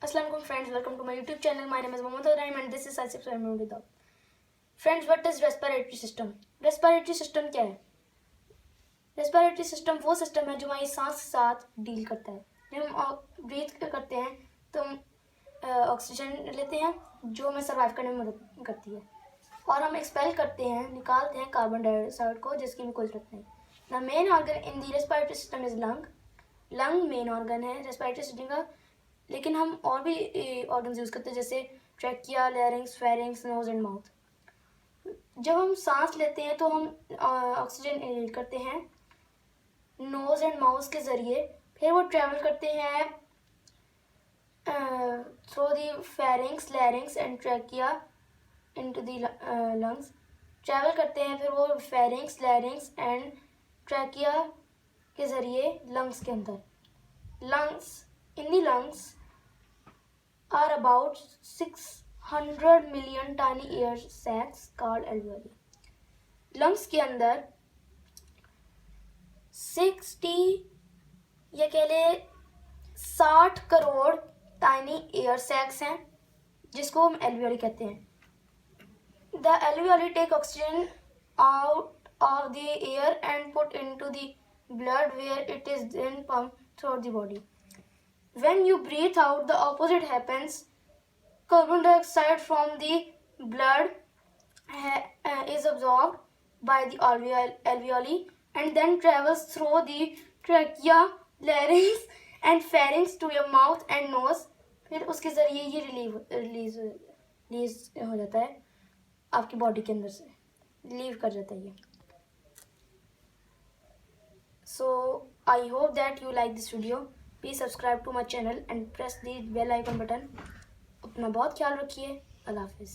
Assalamualaikum friends, welcome to my YouTube channel. My name is Mohammad Rahim and this is Asif Rahim. Friends, what is respiratory system? Respiratory system क्या है? Respiratory system वो system है जो हमारी सांस के साथ डील करता है. जब हम ब्रीथ करते हैं तो हम ऑक्सीजन लेते हैं जो हमें सर्वाइव करने में मदद करती है, और हम एक्सपेल करते हैं, निकालते हैं कार्बन डाइऑक्साइड को, जिसकी भी कोई जरूरत नहीं. The main organ in the respiratory system is lung. Lung main organ है रेस्पिरेटरी सिस्टम का, लेकिन हम और भी ऑर्गन्स यूज़ करते हैं जैसे trachea, larynx, pharynx, nose and mouth. जब हम सांस लेते हैं तो हम ऑक्सीजन इनहेल करते हैं नोज एंड माउथ के ज़रिए, फिर वो ट्रैवल करते हैं through the pharynx, larynx and trachea into the lungs. Travel करते हैं फिर वो फेरिंग्स, लैरिंक्स एंड ट्रैकिया के ज़रिए लंग्स के अंदर. Lungs in the lungs are about 600 million tiny air sacs called alveoli. lungs के अंदर 60 करोड़ tiny air sacs हैं जिसको हम alveoli कहते हैं. The alveoli take oxygen out of the air and put into the blood where it is then pumped throughout the body. When you breathe out, the opposite happens. Carbon dioxide from the blood is absorbed by the alveoli and then travels through the trachea, larynx and pharynx to your mouth and nose. फिर उसके ज़रिए ये release हो जाता है आपकी body के अंदर से, लीव कर जाता है ये. So I hope that you like this video. Please subscribe to my channel and press the bell icon button. अपना बहुत ख्याल रखिए. अल्लाह हाफिज़.